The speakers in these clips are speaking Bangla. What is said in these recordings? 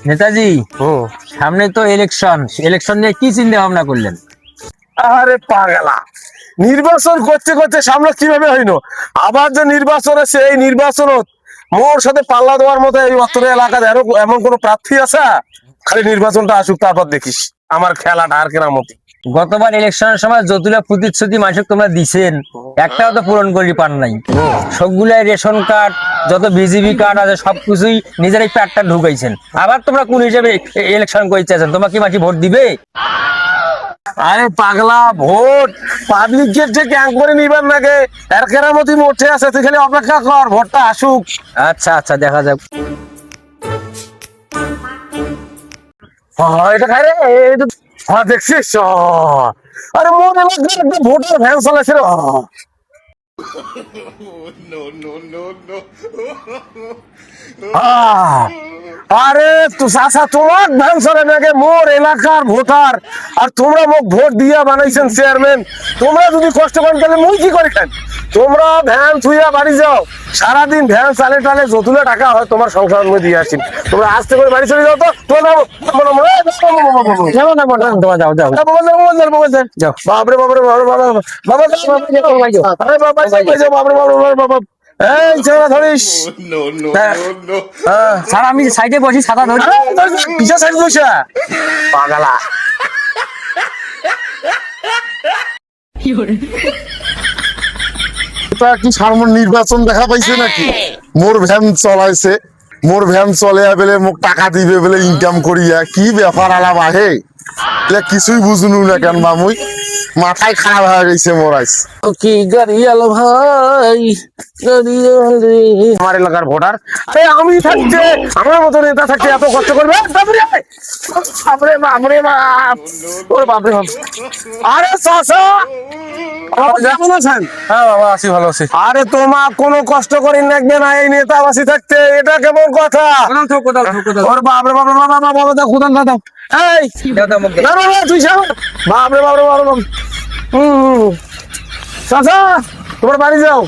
নেতাজি, সামনে তো ইলেকশন নিয়ে কি চিন্তা ভাবনা করলেন? আরে পাগলা, নির্বাচন করতে করতে সামনে কিভাবে হইলো? আবার যে নির্বাচন আছে, এই নির্বাচন মোর সাথে পাল্লা দেওয়ার মতো এই অত্র এলাকায় এমন কোন প্রার্থী আছে? খালি নির্বাচনটা আসুক, তারপর দেখিস আমার খেলাটা আর কেনার মতো। গতবার ইলেকশনের সময় যতগুলো প্রতিশ্রুতি মানুষকে তোমরা দিছেন, একটাও তো পূরণ করি পান নাই। সবগুলাই রেশন কার্ড, যত বিজিবি কার্ড আছে সবকিছুই নিজেরাই প্যাটটা ঢুকাইছেন। আবার তোমরা কোন হিসেবে ইলেকশন করতে চাইছেন? তোমরা কি মাঝে ভোট দিবে? আরে পাগলা, ভোট পাবলিক গেট থেকে করে নিবার নাকি? এর কেরামতি মোটে আছে, তুই খালি অপেক্ষা কর, ভোটটা আসুক। আচ্ছা আচ্ছা, দেখা যাক। এটা খাই রে, দেখছিস? আরে মোর এলাকার একটা ভোটার ভ্যান চালাইছে রে। আরে তো চাচা, তোমার ভ্যান চলে নাকি? মোর এলাকার ভোটার, আর তোমরা মোক ভোট দিয়া বানাইছেন চেয়ারম্যান। তোমরা যদি কষ্ট করেন তাহলে মুই কি করি খান? তোমরা ভ্যান থুইয়া বাড়ি যাও, সারাদিন ভ্যান চালে টালে যতুলে টাকা হয় তোমার সংসার মধ্যে দিয়ে আসি। তোমরা আস্তে করে বাড়ি চলে যাও তো। বাবরে বাবরে বাবরে বাবা বাবা বাবা, এই চেহারা ধরিস। স্যার, আমি সাইডে বসি, ছাতা ধরি। পিছা সাইড বসা পাগলা। কি সামনে নির্বাচন দেখা পাইছে নাকি? মোর ভ্যান চলাইছে, মোর ভ্যান চলে বেলে মোক টাকা দিবে বলে ইনকাম করিয়া কি ব্যাপার আলাপ আহে? কিছুই বুঝনু না কেন বা মুই মাথায় খারাপ হয়ে গেছে মোর আইস। কি গাড়ি আলো ভাই, আমার এলাকার ভোটার। আমি থাকতে, আমার মতো নেতা থাকতে এত কষ্ট করবে? বাপরে বাপরে বাপ, ওরে বাপরে বাপ। আরে চাচা, কেমন আছেন? হ্যাঁ বাবা, আছি, ভালো আছি। আরে তোমার কোনো কষ্ট করি লাগবে না এই নেতাবাসী থাকতে, এটা কেমন কথা? ওর বাপরে বাপরে বাবা বাবা বাবা, খুদান দাদা। এই না না না, তুই যাও। বাপরে বাপরে বাপরে বাপ। চাচা, তোমার বাড়ি যাও,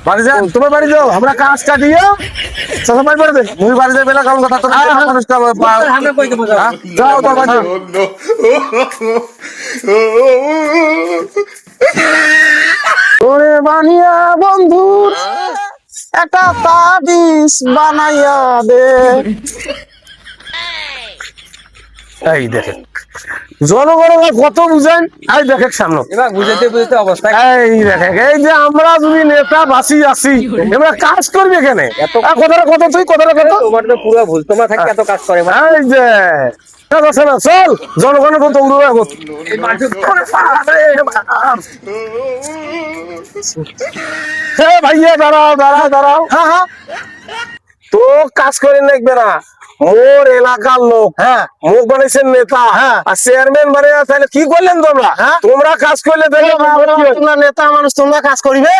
বাড়ি যাও, তোমার বাড়ি যাও, আমরা কাজ কাটিয়ে চাচা বাড়ি করে দে। মুই বাড়ি যাই বেলা কারণ কথা তো মানুষ যাও, তোর বাড়ি যাও। ওরে বানিয়া বন্ধুর একটা তাবিজ বানাইয়া দে। এই দেখেন জনগণকে কত বুঝেন, এই দেখেন সামনে এবার বুঝাতে বুঝতে অবস্থা। এই দেখেন, এই যে আমরা যদি নেতা বাসি আছি, আমরা কাজ করবে কেন? কথাটা কত, তুই কথাটা কত। তোমার তো পুরো ভুল, তোমরা থাকতে এত কাজ করে। এই যে চল, জনগণের কত ভাইয়া, দাঁড়াও দাঁড়াও দাঁড়াও। হ্যাঁ হ্যাঁ, তো কাজ করে দেখবে না? মোর এলাকার লোক, হ্যাঁ, মুখ বানাইছেন নেতা, হ্যাঁ, আর চেয়ারম্যান বানিয়ে তাহলে কি করলেন তোমরা? হ্যাঁ, তোমরা কাজ করলে তোমরা নেতা মানুষ, তোমরা কাজ করিবে।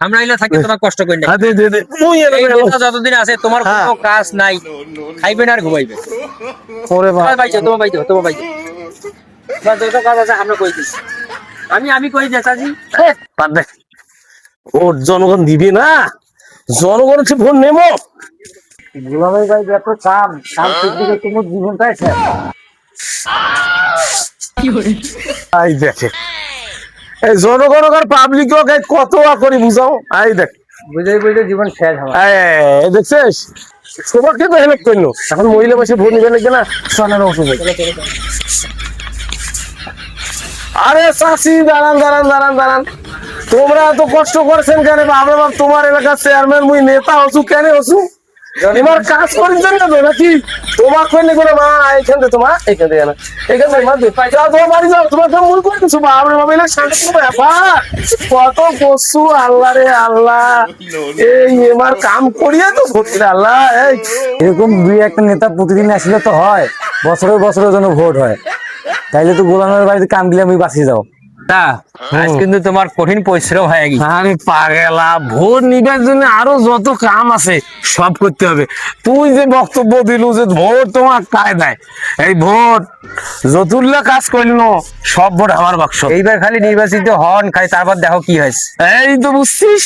আমরা এলে থাকি, তোমার কষ্ট করি না। যতদিন আছে তোমার কোনো কাজ নাই, খাইবেন আর ঘুমাইবে। তোমার বাইছো, তোমার বাইছো, তোমার বাইছো, যত কাজ আছে আমরা কই দিচ্ছি। আমি কই নেতাজি, ভোট জনগণ দিবে না? জনগণ হচ্ছে ভোট নেবো। দুলাভাই ভাই, এত কাম কাম করতে তোমার জীবনটাই শেষ। এই দেখে, এই জনগণ আর পাবলিক কত করি বুঝাও। এই দেখ, বুঝে বুঝে জীবন শেষ হয়। এই দেখছিস, সবাইকে তো হেল্প করলো। এখন মহিলা বসে ভোট নিবে নাকি না? সোনার অসুবিধা। আরে চাষি, দাঁড়ান দাঁড়ান দাঁড়ান দাঁড়ান, তোমরা এত কষ্ট করছেন কেন? বাবা বাপ, তোমার এলাকার চেয়ারম্যান, মুই নেতা হসু কেন হসু? এবার কাজ করেছেন না তো নাকি? তোমার করলে করে মা এইখান থেকে, তোমার এইখান থেকে না, এইখান থেকে যাও, তোমার বাড়ি যাও, তোমার তো মূল করে দিচ্ছ। বাবা বাবা, এলাকা শান্তি ব্যাপার কত করছু। আল্লাহ রে আল্লাহ, এই এবার কাম করিয়ে তো ভোট আল্লাহ। এই এরকম দুই একটা নেতা প্রতিদিন আসলে তো হয়, বছরের বছরের জন্য ভোট হয়। তাইলে তো গোলামের বাড়িতে কাম দিলে আমি বাঁচিয়ে যাও। আজ কিন্তু তোমার কঠিন পরিশ্রম হয়ে গেছে। আরে পাগলা, ভোট নিবার জন্য আরো যত কাম আছে সব করতে হবে। তুই যে বক্তব্য দিলু যে ভোট তোমার কায়দায়, এই ভোট যতুল্লা কাজ করল, সব ভোট আমার বাক্স। এইবার খালি নির্বাচিত হন, খালি তারপর দেখো কি হয়েছে। এই তো বুঝছিস।